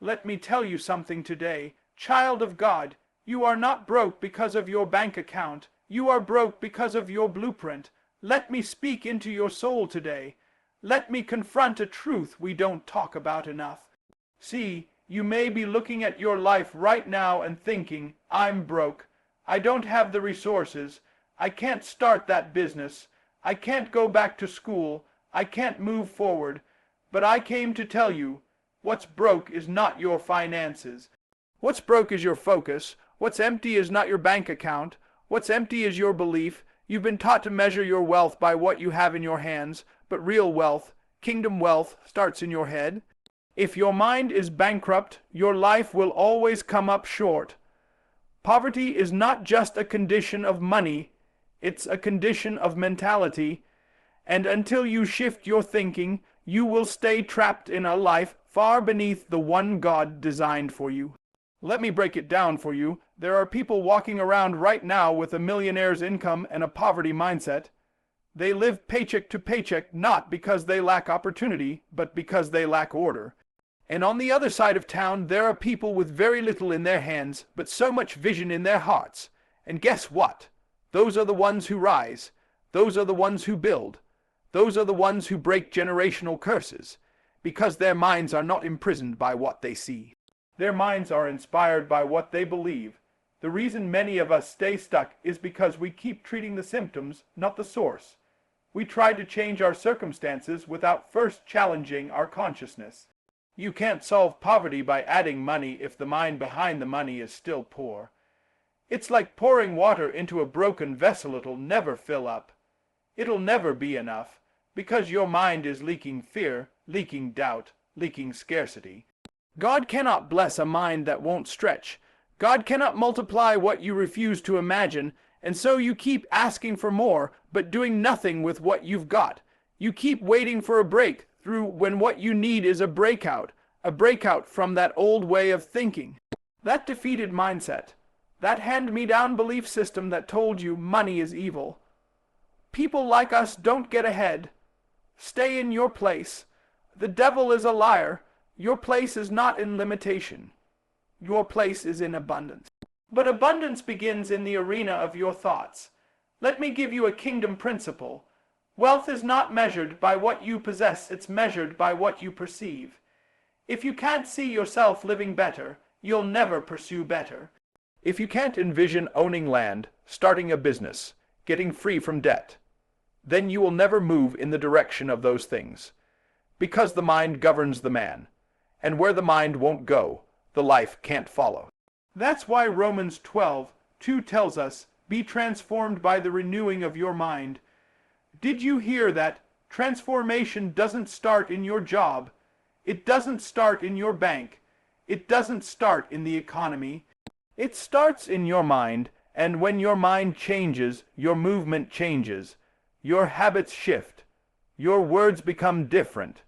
Let me tell you something today, child of God. You are not broke because of your bank account. You are broke because of your blueprint. Let me speak into your soul today. Let me confront a truth we don't talk about enough. See, you may be looking at your life right now and thinking, I'm broke. I don't have the resources. I can't start that business. I can't go back to school. I can't move forward. But I came to tell you, what's broke is not your finances. What's broke is your focus. What's empty is not your bank account. What's empty is your belief. You've been taught to measure your wealth by what you have in your hands, but real wealth, kingdom wealth, starts in your head. If your mind is bankrupt, your life will always come up short. Poverty is not just a condition of money, it's a condition of mentality, and until you shift your thinking, you will stay trapped in a life far beneath the one God designed for you. Let me break it down for you. There are people walking around right now with a millionaire's income and a poverty mindset. They live paycheck to paycheck not because they lack opportunity, but because they lack order. And on the other side of town, there are people with very little in their hands, but so much vision in their hearts. And guess what? Those are the ones who rise. Those are the ones who build. Those are the ones who break generational curses, because their minds are not imprisoned by what they see. Their minds are inspired by what they believe. The reason many of us stay stuck is because we keep treating the symptoms, not the source. We try to change our circumstances without first challenging our consciousness. You can't solve poverty by adding money if the mind behind the money is still poor. It's like pouring water into a broken vessel. It'll never fill up. It'll never be enough, because your mind is leaking fear, leaking doubt, leaking scarcity. God cannot bless a mind that won't stretch. God cannot multiply what you refuse to imagine, and so you keep asking for more, but doing nothing with what you've got. You keep waiting for a breakthrough when what you need is a breakout from that old way of thinking. That defeated mindset, that hand-me-down belief system that told you money is evil. People like us don't get ahead. Stay in your place. The devil is a liar. Your place is not in limitation. Your place is in abundance. But abundance begins in the arena of your thoughts. Let me give you a kingdom principle. Wealth is not measured by what you possess, it's measured by what you perceive. If you can't see yourself living better, you'll never pursue better. If you can't envision owning land, starting a business, getting free from debt, then you will never move in the direction of those things. Because the mind governs the man, and where the mind won't go, the life can't follow. That's why Romans 12:2 tells us, be transformed by the renewing of your mind. Did you hear that? Transformation doesn't start in your job. It doesn't start in your bank. It doesn't start in the economy. It starts in your mind, and when your mind changes, your movement changes. Your habits shift. Your words become different.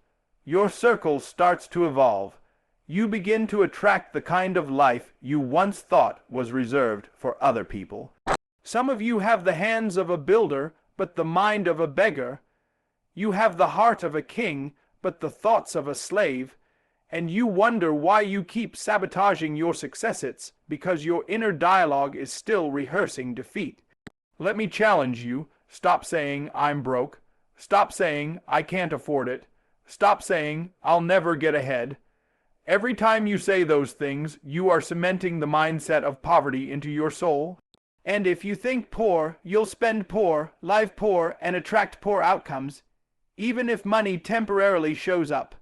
Your circle starts to evolve. You begin to attract the kind of life you once thought was reserved for other people. Some of you have the hands of a builder, but the mind of a beggar. You have the heart of a king, but the thoughts of a slave. And you wonder why you keep sabotaging your success. It's because your inner dialogue is still rehearsing defeat. Let me challenge you. Stop saying, I'm broke. Stop saying, I can't afford it. Stop saying, I'll never get ahead. Every time you say those things, you are cementing the mindset of poverty into your soul. And if you think poor, you'll spend poor, live poor, and attract poor outcomes, even if money temporarily shows up.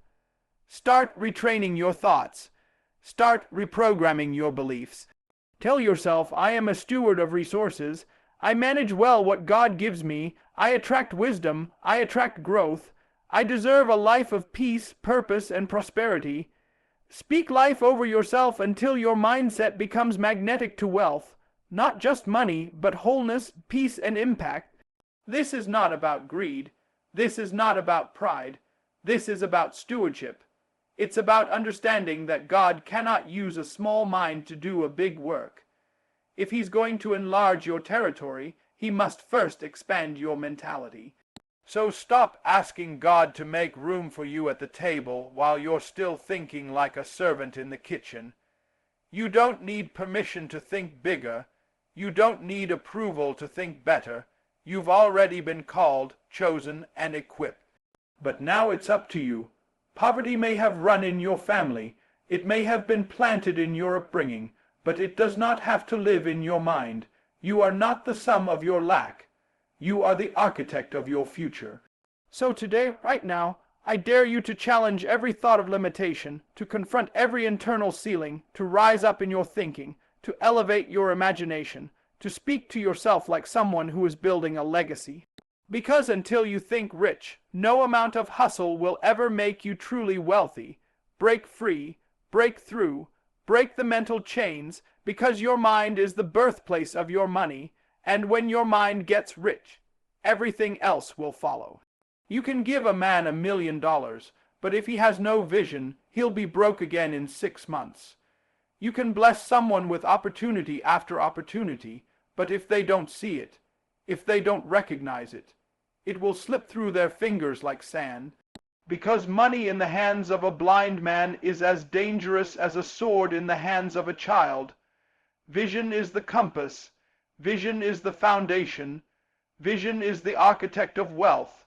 Start retraining your thoughts. Start reprogramming your beliefs. Tell yourself, I am a steward of resources. I manage well what God gives me. I attract wisdom. I attract growth. I deserve a life of peace, purpose, and prosperity. Speak life over yourself until your mindset becomes magnetic to wealth. Not just money, but wholeness, peace, and impact. This is not about greed. This is not about pride. This is about stewardship. It's about understanding that God cannot use a small mind to do a big work. If He's going to enlarge your territory, He must first expand your mentality. So stop asking God to make room for you at the table while you're still thinking like a servant in the kitchen. You don't need permission to think bigger. You don't need approval to think better. You've already been called, chosen, and equipped. But now it's up to you. Poverty may have run in your family. It may have been planted in your upbringing, but it does not have to live in your mind. You are not the sum of your lack. You are the architect of your future. So today, right now, I dare you to challenge every thought of limitation, to confront every internal ceiling, to rise up in your thinking, to elevate your imagination, to speak to yourself like someone who is building a legacy. Because until you think rich, no amount of hustle will ever make you truly wealthy. Break free, break through, break the mental chains, because your mind is the birthplace of your money, and when your mind gets rich, everything else will follow. You can give a man $1 million, but if he has no vision, he'll be broke again in 6 months. You can bless someone with opportunity after opportunity, but if they don't see it, if they don't recognize it, it will slip through their fingers like sand. Because money in the hands of a blind man is as dangerous as a sword in the hands of a child. Vision is the compass. Vision is the foundation. Vision is the architect of wealth.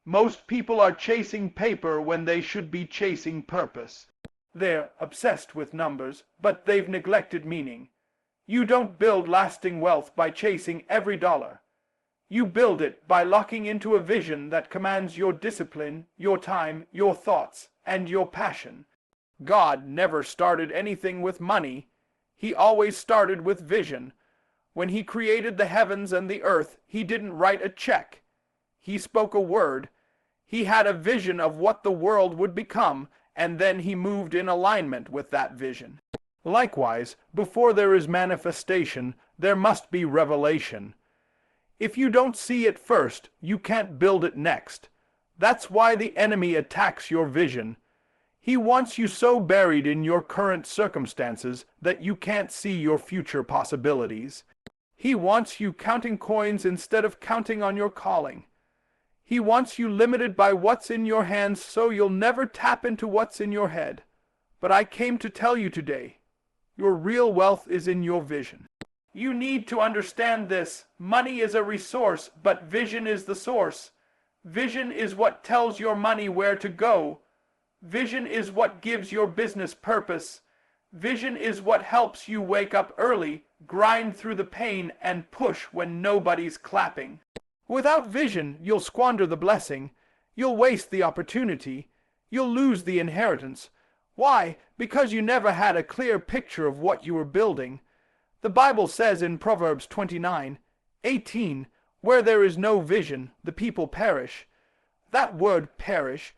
Most people are chasing paper when they should be chasing purpose. They're obsessed with numbers, but they've neglected meaning. You don't build lasting wealth by chasing every dollar. You build it by locking into a vision that commands your discipline, your time, your thoughts, and your passion. God never started anything with money. He always started with vision. When he created the heavens and the earth, he didn't write a check. He spoke a word. He had a vision of what the world would become, and then he moved in alignment with that vision. Likewise, before there is manifestation, there must be revelation. If you don't see it first, you can't build it next. That's why the enemy attacks your vision. He wants you so buried in your current circumstances that you can't see your future possibilities. He wants you counting coins instead of counting on your calling. He wants you limited by what's in your hands so you'll never tap into what's in your head. But I came to tell you today, your real wealth is in your vision. You need to understand this. Money is a resource, but vision is the source. Vision is what tells your money where to go. Vision is what gives your business purpose. Vision is what helps you wake up early, grind through the pain, and push when nobody's clapping. Without vision, you'll squander the blessing. You'll waste the opportunity. You'll lose the inheritance. Why? Because you never had a clear picture of what you were building. The Bible says in Proverbs 29:18, where there is no vision, the people perish. That word perish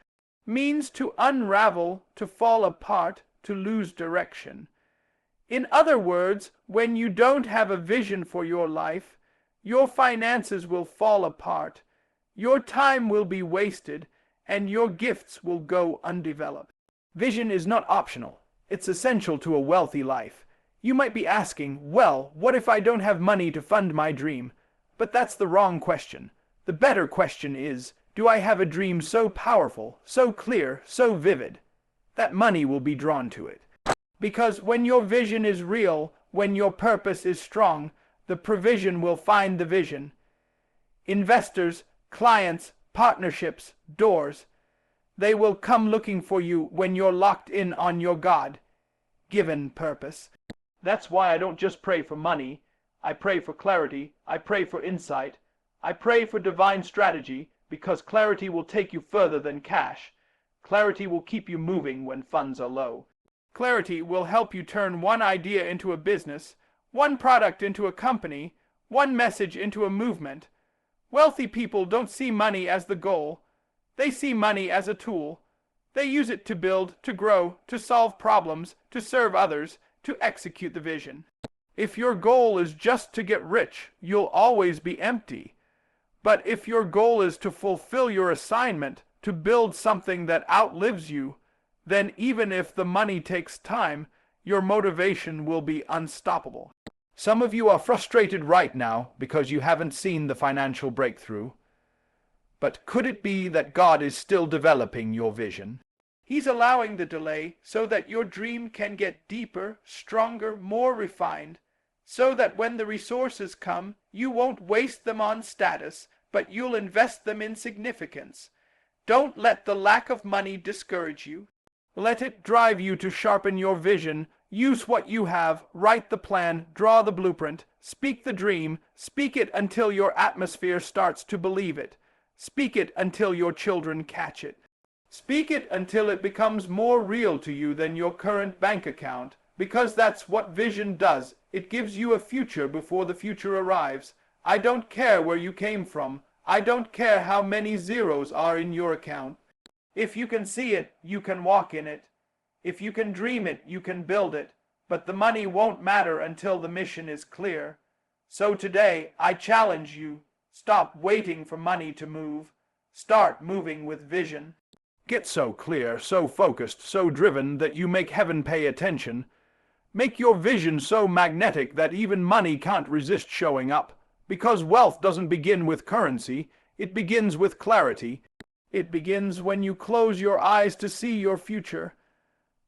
means to unravel, to fall apart, to lose direction. In other words, when you don't have a vision for your life, your finances will fall apart, your time will be wasted, and your gifts will go undeveloped. Vision is not optional. It's essential to a wealthy life. You might be asking, well, what if I don't have money to fund my dream? But that's the wrong question. The better question is, do I have a dream so powerful, so clear, so vivid, that money will be drawn to it? Because when your vision is real, when your purpose is strong, the provision will find the vision. Investors, clients, partnerships, doors, they will come looking for you when you're locked in on your God-given purpose. That's why I don't just pray for money. I pray for clarity. I pray for insight. I pray for divine strategy, because clarity will take you further than cash. Clarity will keep you moving when funds are low. Clarity will help you turn one idea into a business, one product into a company, one message into a movement. Wealthy people don't see money as the goal. They see money as a tool. They use it to build, to grow, to solve problems, to serve others, to execute the vision. If your goal is just to get rich, you'll always be empty. But if your goal is to fulfill your assignment, to build something that outlives you, then even if the money takes time, your motivation will be unstoppable. Some of you are frustrated right now because you haven't seen the financial breakthrough. But could it be that God is still developing your vision? He's allowing the delay so that your dream can get deeper, stronger, more refined, so that when the resources come, you won't waste them on status, but you'll invest them in significance. Don't let the lack of money discourage you. Let it drive you to sharpen your vision. Use what you have, write the plan, draw the blueprint, speak the dream, speak it until your atmosphere starts to believe it. Speak it until your children catch it. Speak it until it becomes more real to you than your current bank account, because that's what vision does. It gives you a future before the future arrives. I don't care where you came from. I don't care how many zeros are in your account. If you can see it, you can walk in it. If you can dream it, you can build it. But the money won't matter until the mission is clear. So today, I challenge you. Stop waiting for money to move. Start moving with vision. Get so clear, so focused, so driven that you make heaven pay attention. Make your vision so magnetic that even money can't resist showing up. Because wealth doesn't begin with currency, it begins with clarity. It begins when you close your eyes to see your future.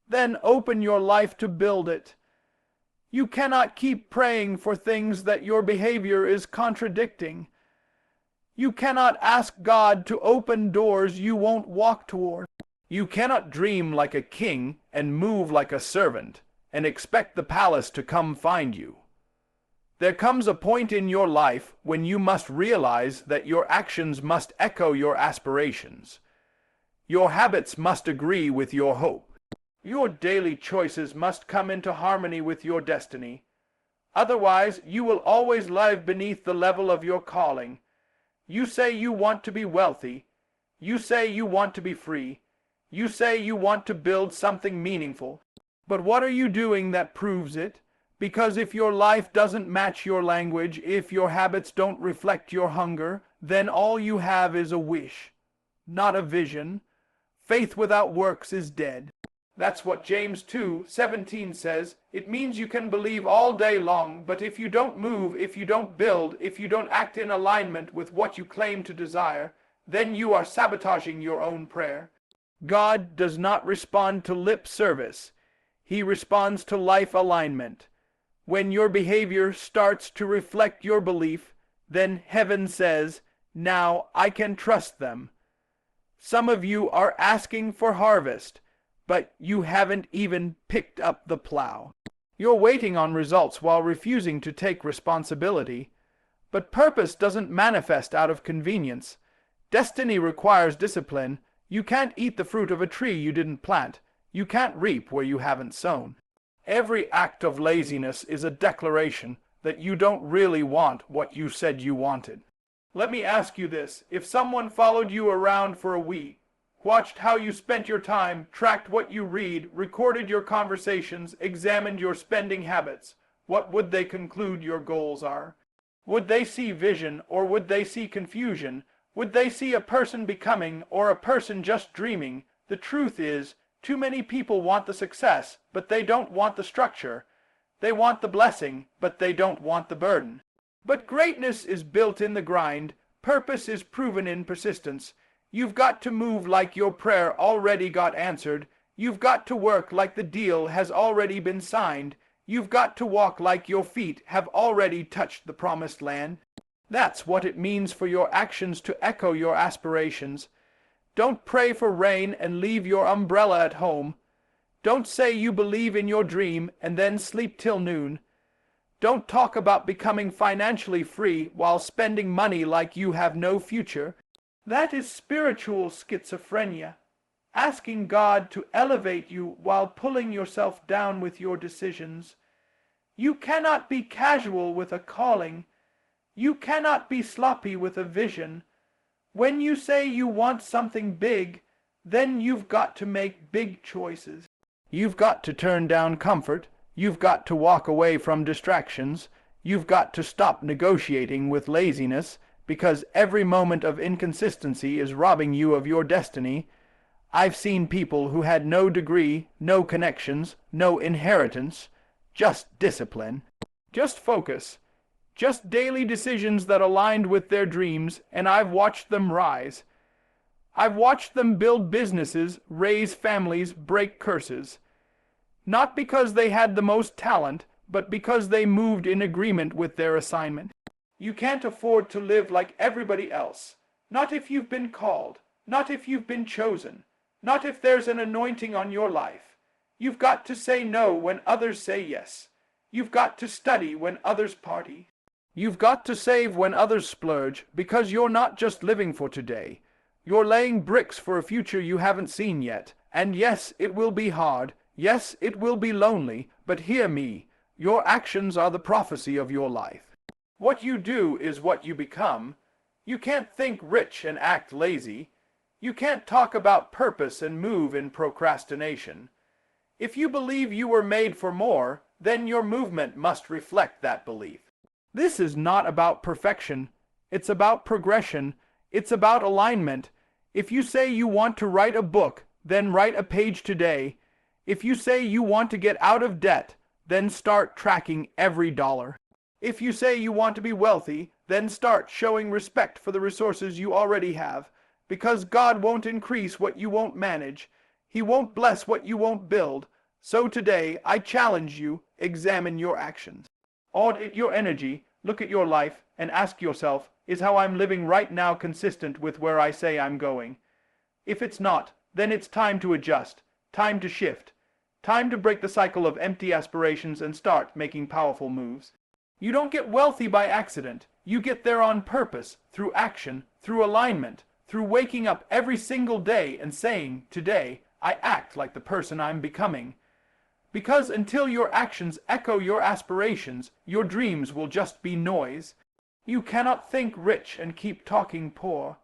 Then open your life to build it. You cannot keep praying for things that your behavior is contradicting. You cannot ask God to open doors you won't walk toward. You cannot dream like a king and move like a servant and expect the palace to come find you. There comes a point in your life when you must realize that your actions must echo your aspirations. Your habits must agree with your hope. Your daily choices must come into harmony with your destiny. Otherwise, you will always live beneath the level of your calling. You say you want to be wealthy. You say you want to be free. You say you want to build something meaningful. But what are you doing that proves it? Because if your life doesn't match your language, if your habits don't reflect your hunger, then all you have is a wish, not a vision. Faith without works is dead. That's what James 2:17 says. It means you can believe all day long, but if you don't move, if you don't build, if you don't act in alignment with what you claim to desire, then you are sabotaging your own prayer. God does not respond to lip service. He responds to life alignment. When your behavior starts to reflect your belief, then heaven says, "Now I can trust them." Some of you are asking for harvest, but you haven't even picked up the plow. You're waiting on results while refusing to take responsibility. But purpose doesn't manifest out of convenience. Destiny requires discipline. You can't eat the fruit of a tree you didn't plant. You can't reap where you haven't sown. Every act of laziness is a declaration that you don't really want what you said you wanted. Let me ask you this. If someone followed you around for a week, watched how you spent your time, tracked what you read, recorded your conversations, examined your spending habits, what would they conclude your goals are? Would they see vision, or would they see confusion? Would they see a person becoming, or a person just dreaming? The truth is, too many people want the success, but they don't want the structure. They want the blessing, but they don't want the burden. But greatness is built in the grind. Purpose is proven in persistence. You've got to move like your prayer already got answered. You've got to work like the deal has already been signed. You've got to walk like your feet have already touched the promised land. That's what it means for your actions to echo your aspirations. Don't pray for rain and leave your umbrella at home. Don't say you believe in your dream and then sleep till noon. Don't talk about becoming financially free while spending money like you have no future. That is spiritual schizophrenia, asking God to elevate you while pulling yourself down with your decisions. You cannot be casual with a calling. You cannot be sloppy with a vision. When you say you want something big, then you've got to make big choices. You've got to turn down comfort. You've got to walk away from distractions. You've got to stop negotiating with laziness, because every moment of inconsistency is robbing you of your destiny. I've seen people who had no degree, no connections, no inheritance, just discipline. Just focus. Just daily decisions that aligned with their dreams, and I've watched them rise. I've watched them build businesses, raise families, break curses. Not because they had the most talent, but because they moved in agreement with their assignment. You can't afford to live like everybody else. Not if you've been called. Not if you've been chosen. Not if there's an anointing on your life. You've got to say no when others say yes. You've got to study when others party. You've got to save when others splurge, because you're not just living for today. You're laying bricks for a future you haven't seen yet. And yes, it will be hard. Yes, it will be lonely. But hear me. Your actions are the prophecy of your life. What you do is what you become. You can't think rich and act lazy. You can't talk about purpose and move in procrastination. If you believe you were made for more, then your movement must reflect that belief. This is not about perfection. It's about progression. It's about alignment. If you say you want to write a book, then write a page today. If you say you want to get out of debt, then start tracking every dollar. If you say you want to be wealthy, then start showing respect for the resources you already have, because God won't increase what you won't manage. He won't bless what you won't build. So today, I challenge you, examine your actions. Audit your energy, look at your life, and ask yourself, is how I'm living right now consistent with where I say I'm going? If it's not, then it's time to adjust, time to shift, time to break the cycle of empty aspirations and start making powerful moves. You don't get wealthy by accident. You get there on purpose, through action, through alignment, through waking up every single day and saying, today, I act like the person I'm becoming. Because until your actions echo your aspirations, your dreams will just be noise. You cannot think rich and keep talking poor.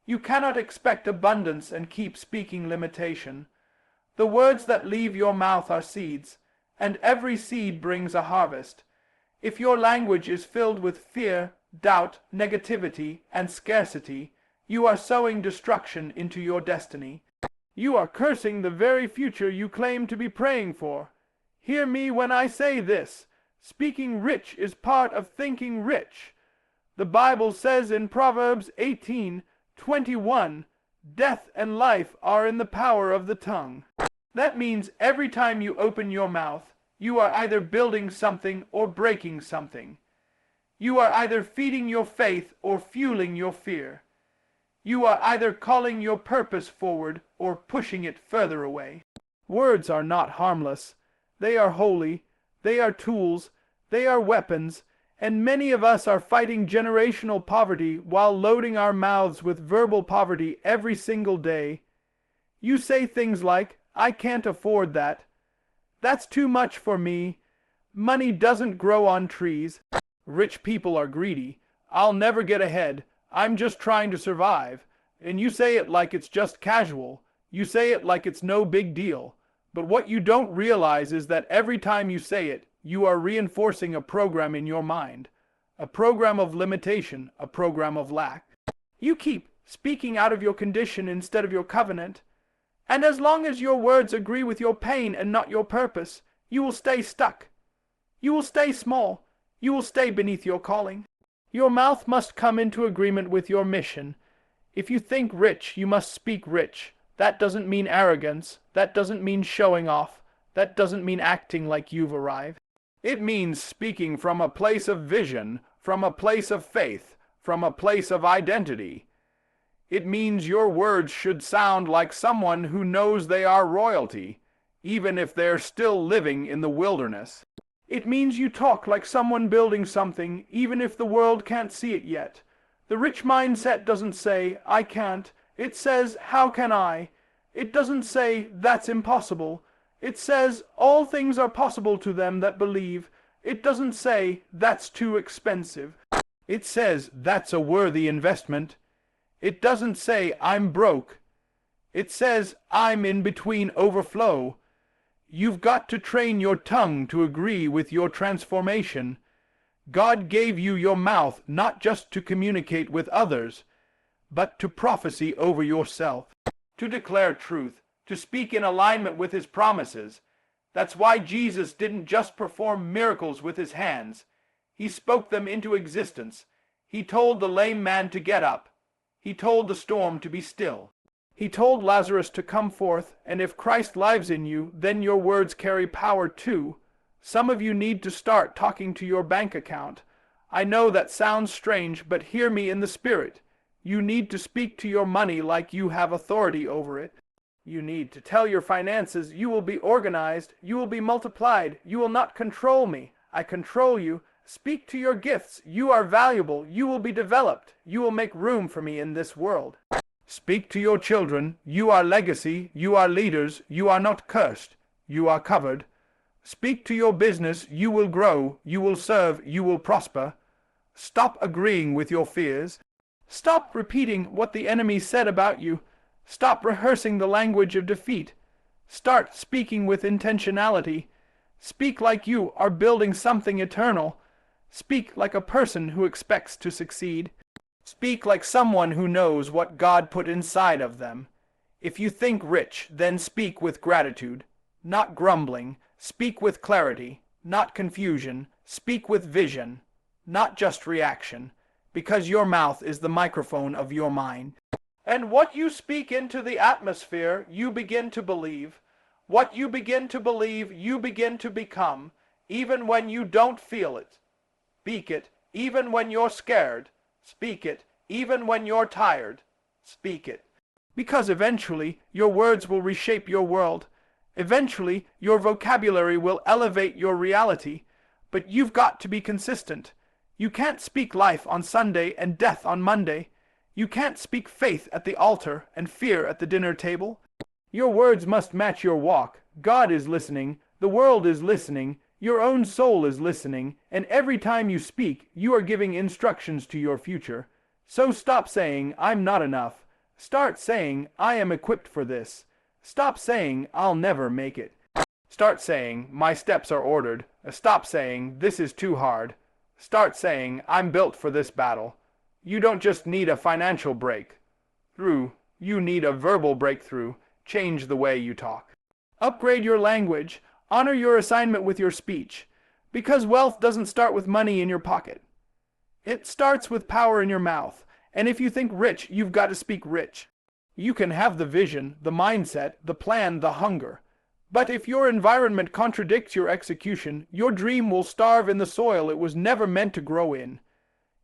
You cannot expect abundance and keep speaking limitation. The words that leave your mouth are seeds, and every seed brings a harvest. If your language is filled with fear, doubt, negativity, and scarcity, you are sowing destruction into your destiny. You are cursing the very future you claim to be praying for. Hear me when I say this. Speaking rich is part of thinking rich. The Bible says in Proverbs 18:21, death and life are in the power of the tongue. That means every time you open your mouth, you are either building something or breaking something. You are either feeding your faith or fueling your fear. You are either calling your purpose forward or pushing it further away. Words are not harmless. They are holy. They are tools. They are weapons. And many of us are fighting generational poverty while loading our mouths with verbal poverty every single day. You say things like, I can't afford that. That's too much for me. Money doesn't grow on trees. Rich people are greedy. I'll never get ahead. I'm just trying to survive. And you say it like it's just casual. You say it like it's no big deal. But what you don't realize is that every time you say it, you are reinforcing a program in your mind. A program of limitation, a program of lack. You keep speaking out of your condition instead of your covenant. And as long as your words agree with your pain and not your purpose, you will stay stuck. You will stay small. You will stay beneath your calling. Your mouth must come into agreement with your mission. If you think rich, you must speak rich. That doesn't mean arrogance. That doesn't mean showing off. That doesn't mean acting like you've arrived. It means speaking from a place of vision, from a place of faith, from a place of identity. It means your words should sound like someone who knows they are royalty, even if they're still living in the wilderness. It means you talk like someone building something, even if the world can't see it yet. The rich mindset doesn't say, I can't. It says, how can I? It doesn't say, that's impossible. It says, all things are possible to them that believe. It doesn't say, that's too expensive. It says, that's a worthy investment. It doesn't say, I'm broke. It says, I'm in between overflow. You've got to train your tongue to agree with your transformation. God gave you your mouth not just to communicate with others, but to prophecy over yourself, to declare truth, to speak in alignment with His promises. That's why Jesus didn't just perform miracles with His hands. He spoke them into existence. He told the lame man to get up. He told the storm to be still. He told Lazarus to come forth, and if Christ lives in you, then your words carry power too. Some of you need to start talking to your bank account. I know that sounds strange, but hear me in the Spirit. You need to speak to your money like you have authority over it. You need to tell your finances, you will be organized, you will be multiplied, you will not control me, I control you. Speak to your gifts, you are valuable, you will be developed, you will make room for me in this world. Speak to your children, you are legacy, you are leaders, you are not cursed, you are covered. Speak to your business, you will grow, you will serve, you will prosper. Stop agreeing with your fears. Stop repeating what the enemy said about you. Stop rehearsing the language of defeat. Start speaking with intentionality. Speak like you are building something eternal. Speak like a person who expects to succeed. Speak like someone who knows what God put inside of them. If you think rich, then speak with gratitude, not grumbling. Speak with clarity, not confusion. Speak with vision, not just reaction, because your mouth is the microphone of your mind. And what you speak into the atmosphere, you begin to believe. What you begin to believe, you begin to become, even when you don't feel it. Speak it, even when you're scared. Speak it, even when you're tired. Speak it. Because eventually, your words will reshape your world. Eventually, your vocabulary will elevate your reality. But you've got to be consistent. You can't speak life on Sunday and death on Monday. You can't speak faith at the altar and fear at the dinner table. Your words must match your walk. God is listening. The world is listening. Your own soul is listening. And every time you speak, you are giving instructions to your future. So stop saying, I'm not enough. Start saying, I am equipped for this. Stop saying, I'll never make it. Start saying, my steps are ordered. Stop saying, this is too hard. Start saying, I'm built for this battle. You don't just need a financial breakthrough. You need a verbal breakthrough. Change the way you talk. Upgrade your language. Honor your assignment with your speech. Because wealth doesn't start with money in your pocket. It starts with power in your mouth. And if you think rich, you've got to speak rich. You can have the vision, the mindset, the plan, the hunger. But if your environment contradicts your execution, your dream will starve in the soil it was never meant to grow in.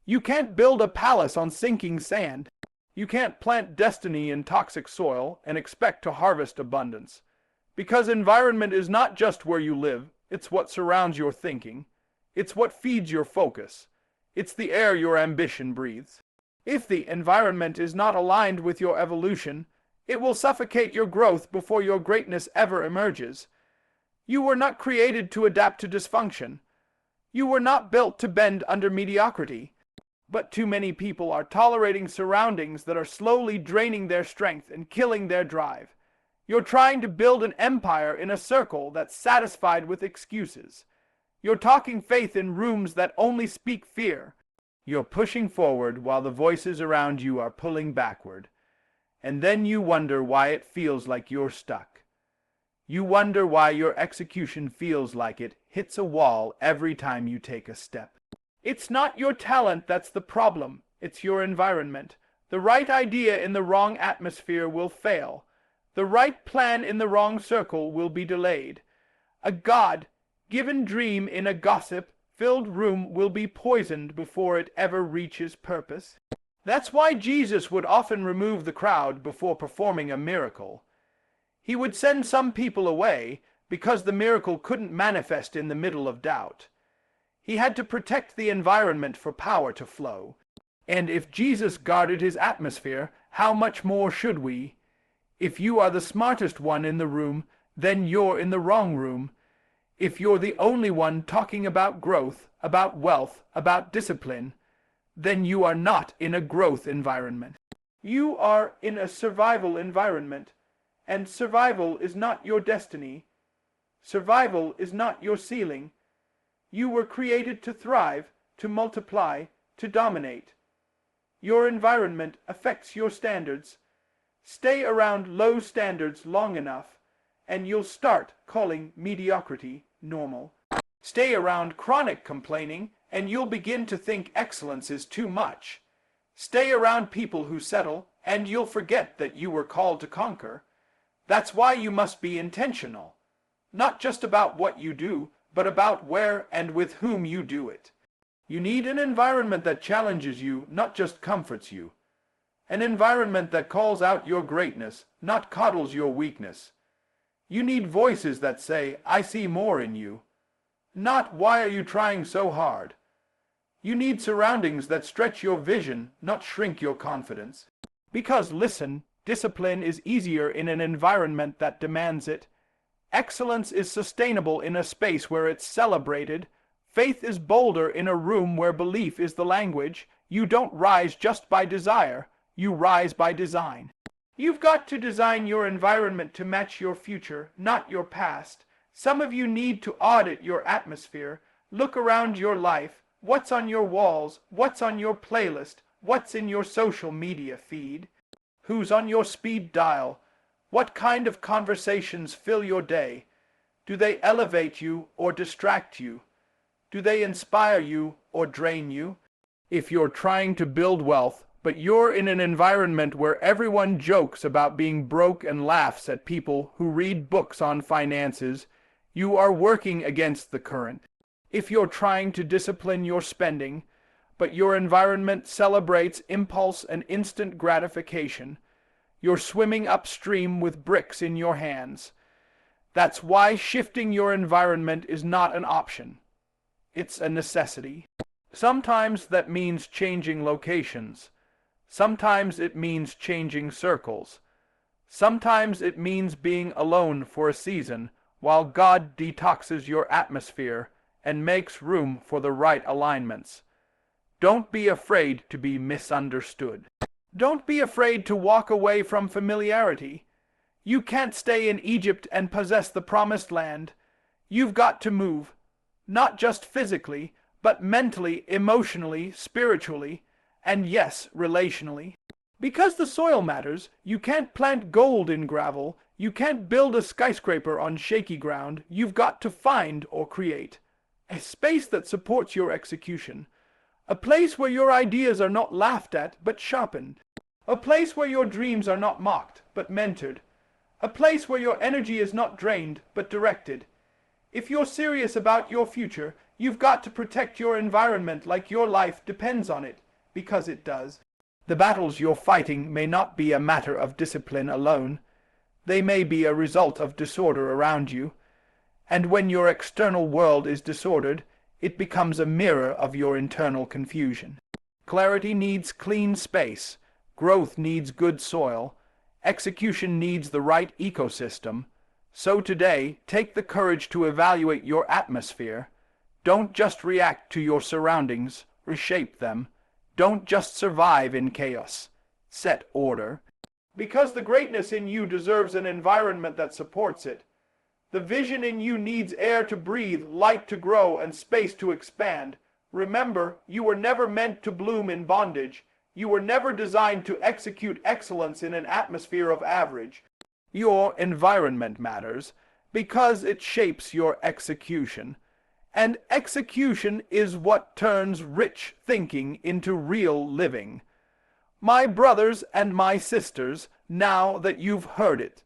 You can't build a palace on sinking sand. You can't plant destiny in toxic soil and expect to harvest abundance. Because environment is not just where you live, it's what surrounds your thinking. It's what feeds your focus. It's the air your ambition breathes. If the environment is not aligned with your evolution, it will suffocate your growth before your greatness ever emerges. You were not created to adapt to dysfunction. You were not built to bend under mediocrity. But too many people are tolerating surroundings that are slowly draining their strength and killing their drive. You're trying to build an empire in a circle that's satisfied with excuses. You're talking faith in rooms that only speak fear. You're pushing forward while the voices around you are pulling backward. And then you wonder why it feels like you're stuck. You wonder why your execution feels like it hits a wall every time you take a step. It's not your talent that's the problem, it's your environment. The right idea in the wrong atmosphere will fail. The right plan in the wrong circle will be delayed. A God-given dream in a gossip-filled room will be poisoned before it ever reaches purpose. That's why Jesus would often remove the crowd before performing a miracle. He would send some people away because the miracle couldn't manifest in the middle of doubt. He had to protect the environment for power to flow. And if Jesus guarded his atmosphere, how much more should we? If you are the smartest one in the room, then you're in the wrong room. If you're the only one talking about growth, about wealth, about discipline, then you are not in a growth environment. You are in a survival environment, and survival is not your destiny. Survival is not your ceiling. You were created to thrive, to multiply, to dominate. Your environment affects your standards. Stay around low standards long enough, and you'll start calling mediocrity normal. Stay around chronic complaining, and you'll begin to think excellence is too much. Stay around people who settle, and you'll forget that you were called to conquer. That's why you must be intentional. Not just about what you do, but about where and with whom you do it. You need an environment that challenges you, not just comforts you. An environment that calls out your greatness, not coddles your weakness. You need voices that say, "I see more in you." Not, "Why are you trying so hard?" You need surroundings that stretch your vision, not shrink your confidence. Because, listen, discipline is easier in an environment that demands it. Excellence is sustainable in a space where it's celebrated. Faith is bolder in a room where belief is the language. You don't rise just by desire. You rise by design. You've got to design your environment to match your future, not your past. Some of you need to audit your atmosphere. Look around your life. What's on your walls? What's on your playlist? What's in your social media feed? Who's on your speed dial? What kind of conversations fill your day? Do they elevate you or distract you? Do they inspire you or drain you? If you're trying to build wealth, but you're in an environment where everyone jokes about being broke and laughs at people who read books on finances, you are working against the current. If you're trying to discipline your spending, but your environment celebrates impulse and instant gratification, you're swimming upstream with bricks in your hands. That's why shifting your environment is not an option. It's a necessity. Sometimes that means changing locations. Sometimes it means changing circles. Sometimes it means being alone for a season while God detoxes your atmosphere and makes room for the right alignments. Don't be afraid to be misunderstood. Don't be afraid to walk away from familiarity. You can't stay in Egypt and possess the promised land. You've got to move, not just physically, but mentally, emotionally, spiritually, and yes, relationally. Because the soil matters, you can't plant gold in gravel, you can't build a skyscraper on shaky ground. You've got to find or create a space that supports your execution, a place where your ideas are not laughed at but sharpened, a place where your dreams are not mocked but mentored, a place where your energy is not drained but directed. If you're serious about your future, you've got to protect your environment like your life depends on it, because it does. The battles you're fighting may not be a matter of discipline alone. They may be a result of disorder around you. And when your external world is disordered, it becomes a mirror of your internal confusion. Clarity needs clean space. Growth needs good soil. Execution needs the right ecosystem. So today, take the courage to evaluate your atmosphere. Don't just react to your surroundings, reshape them. Don't just survive in chaos. Set order. Because the greatness in you deserves an environment that supports it. The vision in you needs air to breathe, light to grow, and space to expand. Remember, you were never meant to bloom in bondage. You were never designed to execute excellence in an atmosphere of average. Your environment matters because it shapes your execution. And execution is what turns rich thinking into real living. My brothers and my sisters, now that you've heard it,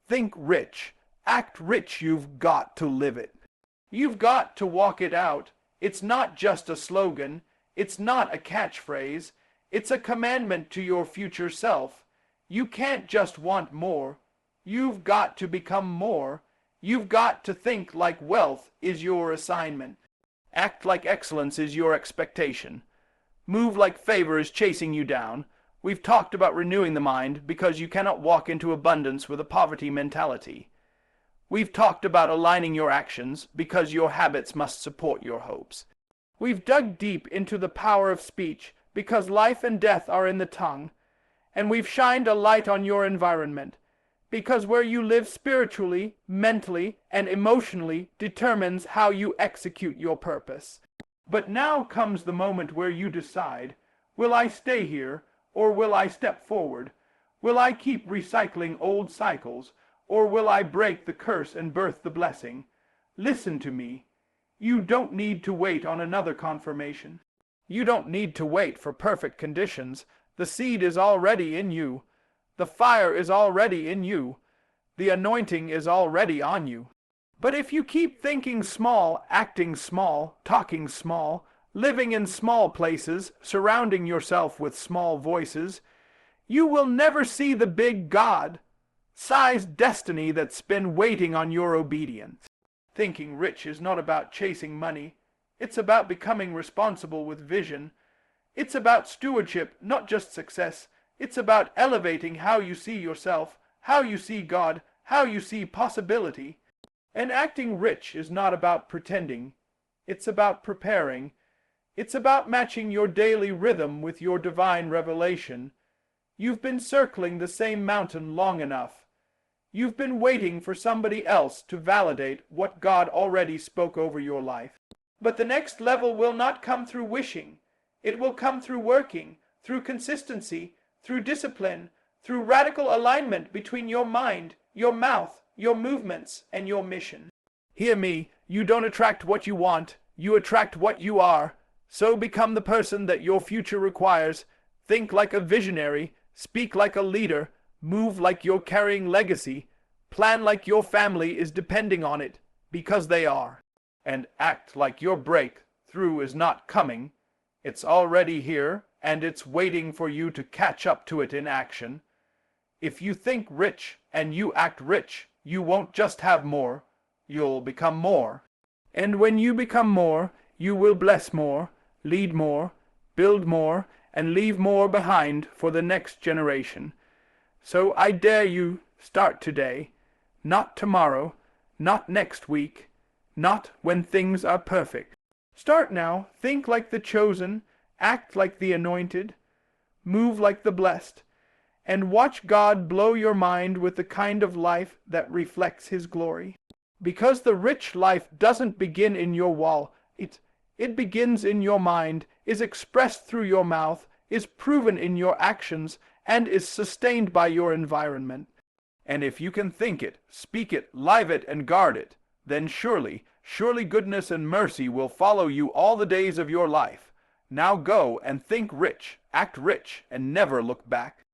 think rich, act rich. You've got to live it. You've got to walk it out. It's not just a slogan. It's not a catchphrase. It's a commandment to your future self. You can't just want more. You've got to become more. You've got to think like wealth is your assignment. Act like excellence is your expectation. Move like favor is chasing you down. We've talked about renewing the mind because you cannot walk into abundance with a poverty mentality. We've talked about aligning your actions because your habits must support your hopes. We've dug deep into the power of speech because life and death are in the tongue. And we've shined a light on your environment because where you live spiritually, mentally, and emotionally determines how you execute your purpose. But now comes the moment where you decide, will I stay here or will I step forward? Will I keep recycling old cycles or will I break the curse and birth the blessing? Listen to me. You don't need to wait on another confirmation. You don't need to wait for perfect conditions. The seed is already in you. The fire is already in you. The anointing is already on you. But if you keep thinking small, acting small, talking small, living in small places, surrounding yourself with small voices, you will never see the big God-sized destiny that's been waiting on your obedience. Thinking rich is not about chasing money. It's about becoming responsible with vision. It's about stewardship, not just success. It's about elevating how you see yourself, how you see God, how you see possibility. And acting rich is not about pretending. It's about preparing. It's about matching your daily rhythm with your divine revelation. You've been circling the same mountain long enough. You've been waiting for somebody else to validate what God already spoke over your life. But the next level will not come through wishing. It will come through working, through consistency, through discipline, through radical alignment between your mind, your mouth, your movements, and your mission. Hear me, you don't attract what you want, you attract what you are. So become the person that your future requires. Think like a visionary, speak like a leader, move like you're carrying legacy, plan like your family is depending on it, because they are. And act like your breakthrough is not coming. It's already here, and it's waiting for you to catch up to it in action. If you think rich and you act rich, you won't just have more, you'll become more. And when you become more, you will bless more, lead more, build more, and leave more behind for the next generation. So I dare you, start today, not tomorrow, not next week, not when things are perfect. Start now, think like the chosen, act like the anointed, move like the blessed, and watch God blow your mind with the kind of life that reflects His glory. Because the rich life doesn't begin in your wall, it begins in your mind, is expressed through your mouth, is proven in your actions, and is sustained by your environment. And if you can think it, speak it, live it, and guard it, then surely goodness and mercy will follow you all the days of your life. Now go and think rich, act rich, and never look back.